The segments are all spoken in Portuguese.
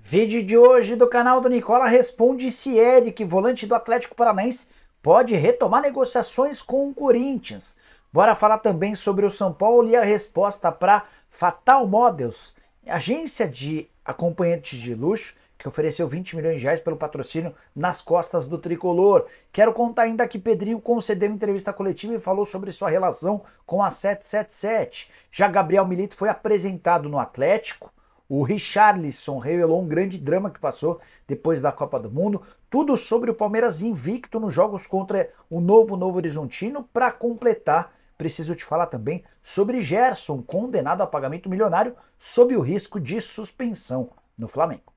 Vídeo de hoje do canal do Nicola responde se Eric, volante do Atlético Paranaense, pode retomar negociações com o Corinthians. Bora falar também sobre o São Paulo e a resposta para Fatal Models, agência de acompanhantes de luxo que ofereceu 20 milhões de reais pelo patrocínio nas costas do tricolor. Quero contar ainda que Pedrinho concedeu entrevista coletiva e falou sobre sua relação com a 777. Já Gabriel Milito foi apresentado no Atlético. O Richarlison revelou um grande drama que passou depois da Copa do Mundo. Tudo sobre o Palmeiras invicto nos jogos contra o Novo Horizontino. Para completar, preciso te falar também sobre Gerson, condenado a pagamento milionário sob o risco de suspensão no Flamengo.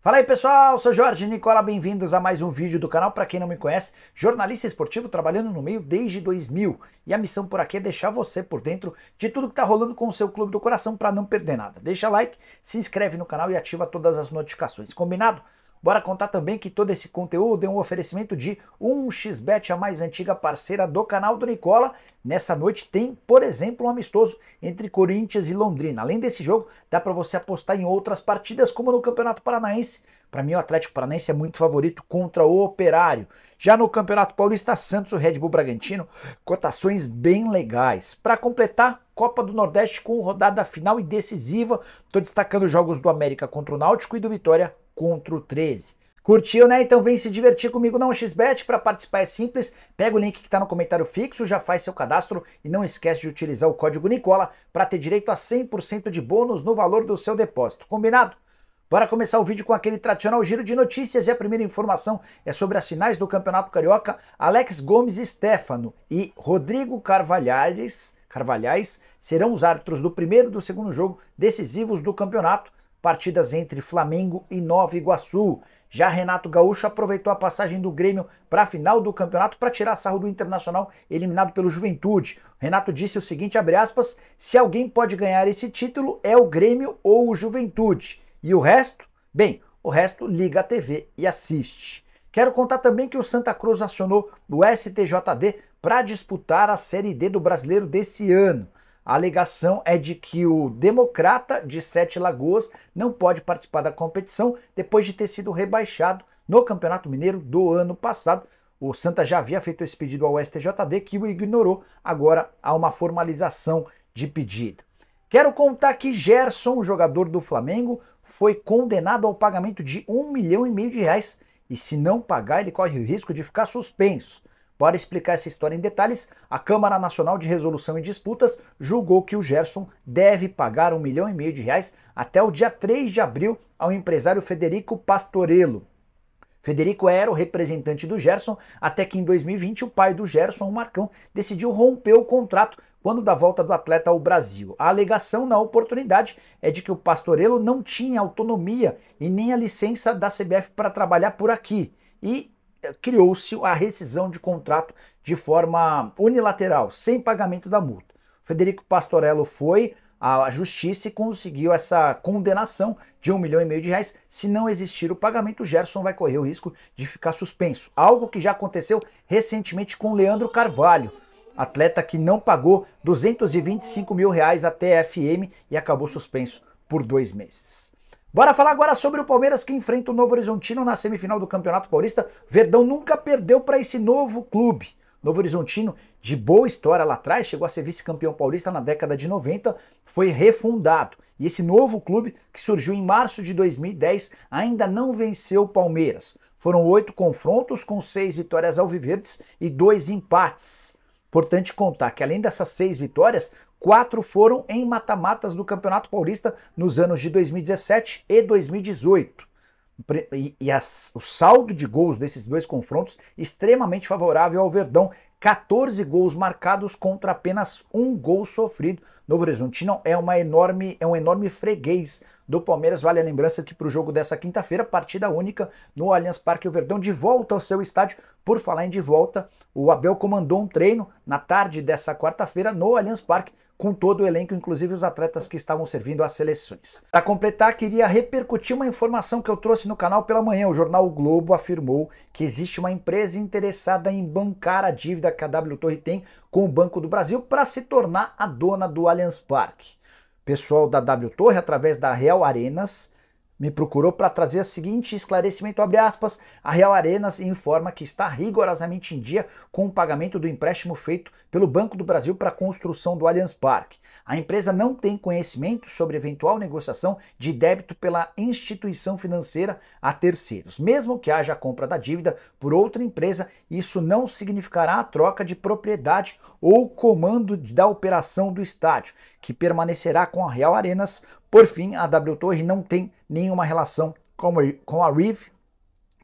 Fala aí pessoal, sou Jorge Nicola, bem-vindos a mais um vídeo do canal. Para quem não me conhece, jornalista esportivo trabalhando no meio desde 2000, e a missão por aqui é deixar você por dentro de tudo que tá rolando com o seu clube do coração para não perder nada. Deixa like, se inscreve no canal e ativa todas as notificações, combinado? Bora contar também que todo esse conteúdo é um oferecimento de 1xBet, a mais antiga parceira do canal do Nicola. Nessa noite tem, por exemplo, um amistoso entre Corinthians e Londrina. Além desse jogo, dá para você apostar em outras partidas, como no Campeonato Paranaense. Para mim, o Atlético Paranaense é muito favorito contra o Operário. Já no Campeonato Paulista, Santos e Red Bull Bragantino, cotações bem legais. Para completar, Copa do Nordeste com rodada final e decisiva. Estou destacando os jogos do América contra o Náutico e do Vitória contra o 13. Curtiu, né? Então vem se divertir comigo na 1xBet. Para participar é simples, pega o link que está no comentário fixo, já faz seu cadastro e não esquece de utilizar o código Nicola para ter direito a 100% de bônus no valor do seu depósito. Combinado? Bora começar o vídeo com aquele tradicional giro de notícias, e a primeira informação é sobre as finais do Campeonato Carioca. Alex Gomes Stefano e Rodrigo Carvalhais serão os árbitros do primeiro e do segundo jogo decisivos do campeonato, partidas entre Flamengo e Nova Iguaçu. Já Renato Gaúcho aproveitou a passagem do Grêmio para a final do campeonato para tirar sarro do Internacional, eliminado pelo Juventude. Renato disse o seguinte, abre aspas, se alguém pode ganhar esse título é o Grêmio ou o Juventude. E o resto? Bem, o resto liga a TV e assiste. Quero contar também que o Santa Cruz acionou o STJD para disputar a Série D do Brasileiro desse ano. A alegação é de que o Democrata de Sete Lagoas não pode participar da competição depois de ter sido rebaixado no Campeonato Mineiro do ano passado. O Santa já havia feito esse pedido ao STJD, que o ignorou. Agora há uma formalização de pedido. Quero contar que Gerson, jogador do Flamengo, foi condenado ao pagamento de R$1,5 milhão de reais, e se não pagar ele corre o risco de ficar suspenso. Para explicar essa história em detalhes, a Câmara Nacional de Resolução em Disputas julgou que o Gerson deve pagar R$1,5 milhão de reais até o dia 3 de abril ao empresário Federico Pastorello. Federico era o representante do Gerson, até que em 2020 o pai do Gerson, o Marcão, decidiu romper o contrato quando da volta do atleta ao Brasil. A alegação na oportunidade é de que o Pastorello não tinha autonomia e nem a licença da CBF para trabalhar por aqui, e criou-se a rescisão de contrato de forma unilateral, sem pagamento da multa. Federico Pastorello foi à justiça e conseguiu essa condenação de R$1,5 milhão de reais. Se não existir o pagamento, o Gerson vai correr o risco de ficar suspenso. Algo que já aconteceu recentemente com Leandro Carvalho, atleta que não pagou R$225 mil à TFM e acabou suspenso por 2 meses. Bora falar agora sobre o Palmeiras, que enfrenta o Novo Horizontino na semifinal do Campeonato Paulista. Verdão nunca perdeu para esse novo clube. Novo Horizontino, de boa história lá atrás, chegou a ser vice-campeão paulista na década de 90, foi refundado. E esse novo clube, que surgiu em março de 2010, ainda não venceu o Palmeiras. Foram 8 confrontos com 6 vitórias alviverdes e 2 empates. Importante contar que além dessas 6 vitórias, 4 foram em mata-matas do Campeonato Paulista nos anos de 2017 e 2018. O saldo de gols desses 2 confrontos extremamente favorável ao Verdão, 14 gols marcados contra apenas 1 gol sofrido. Novo Horizontino é um enorme freguês do Palmeiras. Vale a lembrança que para o jogo dessa quinta-feira, partida única no Allianz Parque, o Verdão de volta ao seu estádio. Por falar em de volta, o Abel comandou um treino na tarde dessa quarta-feira no Allianz Parque, com todo o elenco, inclusive os atletas que estavam servindo às seleções. Para completar, queria repercutir uma informação que eu trouxe no canal pela manhã. O jornal o Globo afirmou que existe uma empresa interessada em bancar a dívida que a W Torre tem com o Banco do Brasil para se tornar a dona do Allianz Parque. O pessoal da W Torre, através da Real Arenas, me procurou para trazer o seguinte esclarecimento, abre aspas, a Real Arenas informa que está rigorosamente em dia com o pagamento do empréstimo feito pelo Banco do Brasil para a construção do Allianz Parque. A empresa não tem conhecimento sobre eventual negociação de débito pela instituição financeira a terceiros. Mesmo que haja a compra da dívida por outra empresa, isso não significará a troca de propriedade ou comando da operação do estádio, que permanecerá com a Real Arenas. Por fim, a W Torre não tem nenhuma relação com a Riv,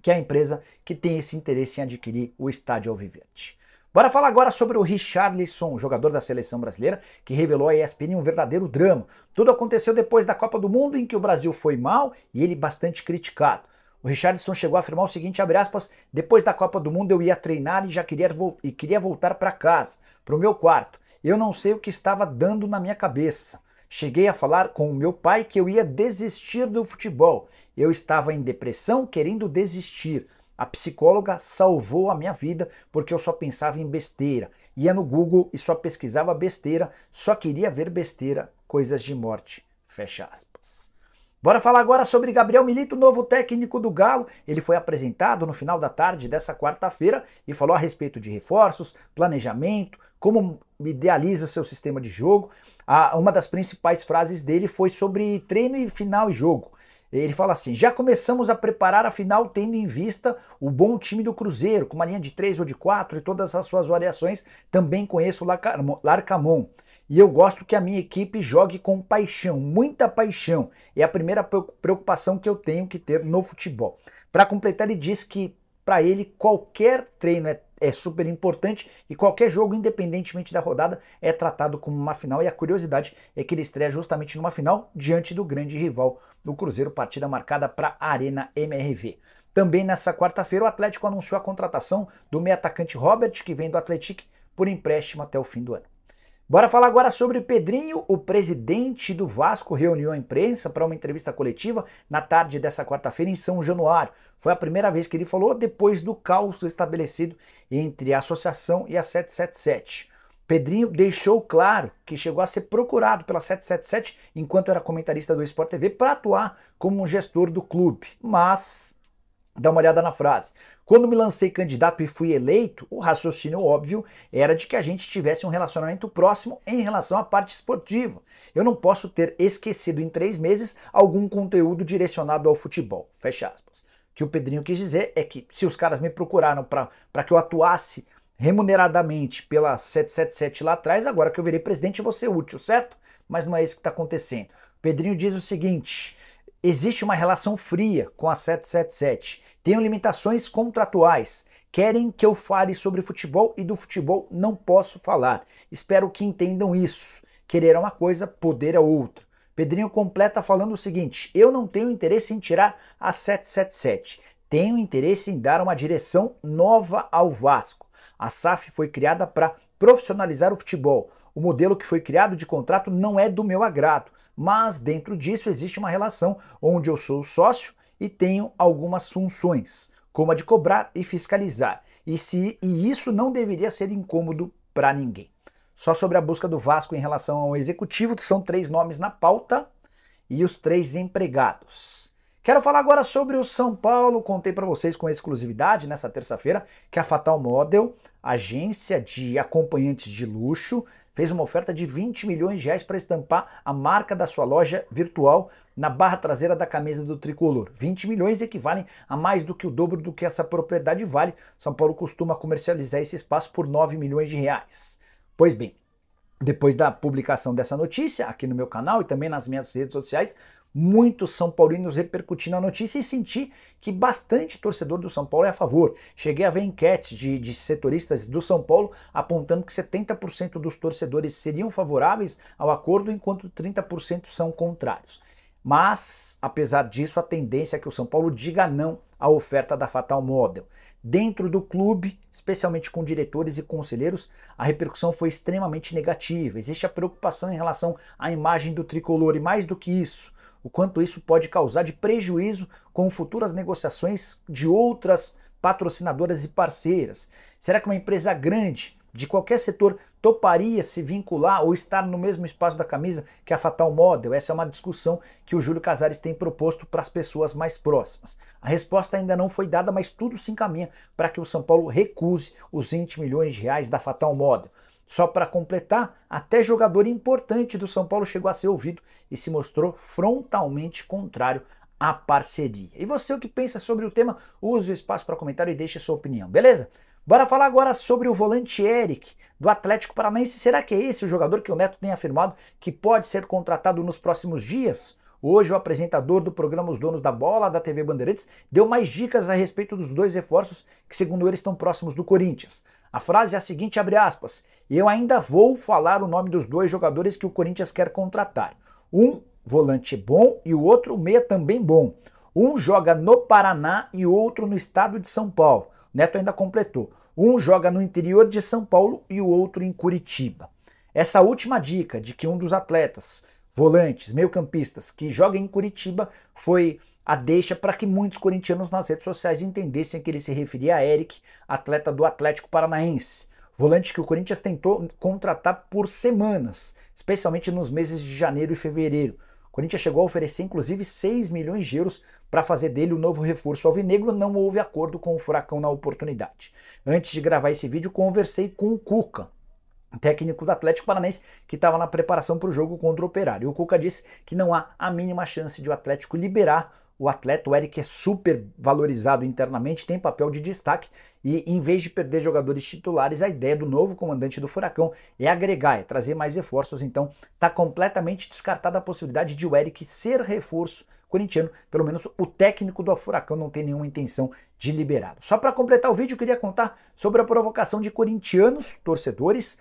que é a empresa que tem esse interesse em adquirir o estádio Alviverde. Bora falar agora sobre o Richarlison, jogador da seleção brasileira, que revelou à ESPN um verdadeiro drama. Tudo aconteceu depois da Copa do Mundo, em que o Brasil foi mal e ele bastante criticado. O Richarlison chegou a afirmar o seguinte, abre aspas, depois da Copa do Mundo eu ia treinar e já queria voltar para casa, para o meu quarto. Eu não sei o que estava dando na minha cabeça. Cheguei a falar com o meu pai que eu ia desistir do futebol. Eu estava em depressão, querendo desistir. A psicóloga salvou a minha vida porque eu só pensava em besteira. Ia no Google e só pesquisava besteira, só queria ver besteira, coisas de morte. Fecha aspas. Bora falar agora sobre Gabriel Milito, novo técnico do Galo. Ele foi apresentado no final da tarde dessa quarta-feira e falou a respeito de reforços, planejamento, como idealiza seu sistema de jogo. Uma das principais frases dele foi sobre treino e final e jogo. Ele fala assim, já começamos a preparar a final tendo em vista o bom time do Cruzeiro, com uma linha de 3 ou de 4 e todas as suas variações. Também conheço o Larcamon. E eu gosto que a minha equipe jogue com paixão, muita paixão. É a primeira preocupação que eu tenho que ter no futebol. Para completar, ele diz que para ele qualquer treino é super importante e qualquer jogo, independentemente da rodada, é tratado como uma final. E a curiosidade é que ele estreia justamente numa final diante do grande rival do Cruzeiro, partida marcada para a Arena MRV. Também nessa quarta-feira o Atlético anunciou a contratação do meio atacante Robert, que vem do Atlético por empréstimo até o fim do ano. Bora falar agora sobre Pedrinho. O presidente do Vasco reuniu a imprensa para uma entrevista coletiva na tarde dessa quarta-feira em São Januário. Foi a primeira vez que ele falou depois do caos estabelecido entre a associação e a 777. Pedrinho deixou claro que chegou a ser procurado pela 777 enquanto era comentarista do Sport TV para atuar como um gestor do clube, mas dá uma olhada na frase. Quando me lancei candidato e fui eleito, o raciocínio óbvio era de que a gente tivesse um relacionamento próximo em relação à parte esportiva. Eu não posso ter esquecido em 3 meses algum conteúdo direcionado ao futebol. Fecha aspas. O que o Pedrinho quis dizer é que se os caras me procuraram para que eu atuasse remuneradamente pela 777 lá atrás, agora que eu virei presidente eu vou ser útil, certo? Mas não é isso que está acontecendo. O Pedrinho diz o seguinte, existe uma relação fria com a 777, tenho limitações contratuais, querem que eu fale sobre futebol e do futebol não posso falar. Espero que entendam isso. Querer é uma coisa, poder é outra. Pedrinho completa falando o seguinte, eu não tenho interesse em tirar a 777, tenho interesse em dar uma direção nova ao Vasco. A SAF foi criada para profissionalizar o futebol. O modelo que foi criado de contrato não é do meu agrado, mas dentro disso existe uma relação onde eu sou sócio e tenho algumas funções, como a de cobrar e fiscalizar. E isso não deveria ser incômodo para ninguém. Só sobre a busca do Vasco em relação ao executivo, são 3 nomes na pauta e os 3 empregados. Quero falar agora sobre o São Paulo. Contei para vocês com exclusividade nessa terça-feira que a Fatal Model, agência de acompanhantes de luxo, fez uma oferta de 20 milhões de reais para estampar a marca da sua loja virtual na barra traseira da camisa do tricolor. 20 milhões equivalem a mais do que o dobro do que essa propriedade vale. São Paulo costuma comercializar esse espaço por 9 milhões de reais. Pois bem, depois da publicação dessa notícia aqui no meu canal e também nas minhas redes sociais, muitos são paulinos repercutindo a notícia e senti que bastante torcedor do São Paulo é a favor. Cheguei a ver enquetes de setoristas do São Paulo apontando que 70% dos torcedores seriam favoráveis ao acordo, enquanto 30% são contrários. Mas, apesar disso, a tendência é que o São Paulo diga não à oferta da Fatal Model. Dentro do clube, especialmente com diretores e conselheiros, a repercussão foi extremamente negativa. Existe a preocupação em relação à imagem do tricolor e, mais do que isso, o quanto isso pode causar de prejuízo com futuras negociações de outras patrocinadoras e parceiras. Será que uma empresa grande de qualquer setor toparia se vincular ou estar no mesmo espaço da camisa que a Fatal Model? Essa é uma discussão que o Júlio Casares tem proposto para as pessoas mais próximas. A resposta ainda não foi dada, mas tudo se encaminha para que o São Paulo recuse os 20 milhões de reais da Fatal Model. Só para completar, até jogador importante do São Paulo chegou a ser ouvido e se mostrou frontalmente contrário à parceria. E você, o que pensa sobre o tema? Use o espaço para comentário e deixe sua opinião, beleza? Bora falar agora sobre o volante Eric, do Atlético Paranaense. Será que é esse o jogador que o Neto tem afirmado que pode ser contratado nos próximos dias? Hoje o apresentador do programa Os Donos da Bola, da TV Bandeirantes, deu mais dicas a respeito dos dois reforços que, segundo ele, estão próximos do Corinthians. A frase é a seguinte, abre aspas, eu ainda vou falar o nome dos dois jogadores que o Corinthians quer contratar. Um volante bom e o outro meia também bom. Um joga no Paraná e o outro no estado de São Paulo. Neto ainda completou. Um joga no interior de São Paulo e o outro em Curitiba. Essa última dica de que um dos atletas, volantes, meio-campistas, que joga em Curitiba, foi a deixa para que muitos corintianos nas redes sociais entendessem que ele se referia a Eric, atleta do Atlético Paranaense. Volante que o Corinthians tentou contratar por semanas, especialmente nos meses de janeiro e fevereiro. O Corinthians chegou a oferecer inclusive 6 milhões de euros para fazer dele o novo reforço alvinegro, não houve acordo com o Furacão na oportunidade. Antes de gravar esse vídeo, conversei com o Cuca, técnico do Atlético Paranaense, que estava na preparação para o jogo contra o Operário. E o Cuca disse que não há a mínima chance de o Atlético liberar o atleta. O Eric é super valorizado internamente, tem papel de destaque e, em vez de perder jogadores titulares, a ideia do novo comandante do Furacão é agregar, é trazer mais reforços. Então está completamente descartada a possibilidade de o Eric ser reforço corintiano. Pelo menos o técnico do Furacão não tem nenhuma intenção de liberá-lo. Só para completar o vídeo, eu queria contar sobre a provocação de corintianos, torcedores,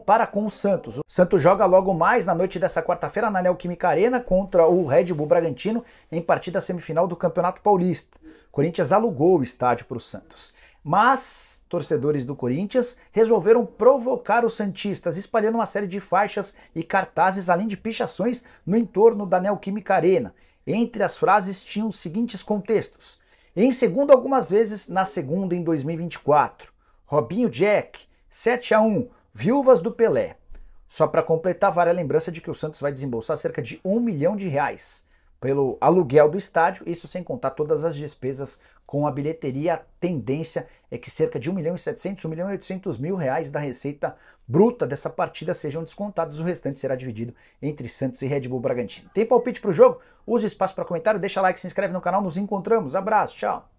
para com o Santos. O Santos joga logo mais na noite dessa quarta-feira na Neoquímica Arena contra o Red Bull Bragantino em partida semifinal do Campeonato Paulista. O Corinthians alugou o estádio para o Santos. Mas torcedores do Corinthians resolveram provocar os santistas, espalhando uma série de faixas e cartazes, além de pichações no entorno da Neoquímica Arena. Entre as frases tinham os seguintes contextos. Em segundo algumas vezes, na segunda em 2024. Robinho Jack, 7-1. Viúvas do Pelé. Só para completar, vale a lembrança de que o Santos vai desembolsar cerca de R$1 milhão pelo aluguel do estádio, isso sem contar todas as despesas com a bilheteria. A tendência é que cerca de R$1.700.000, R$1.800.000 da receita bruta dessa partida sejam descontados, o restante será dividido entre Santos e Red Bull Bragantino. Tem palpite para o jogo? Use espaço para comentário, deixa like, se inscreve no canal, nos encontramos, abraço, tchau!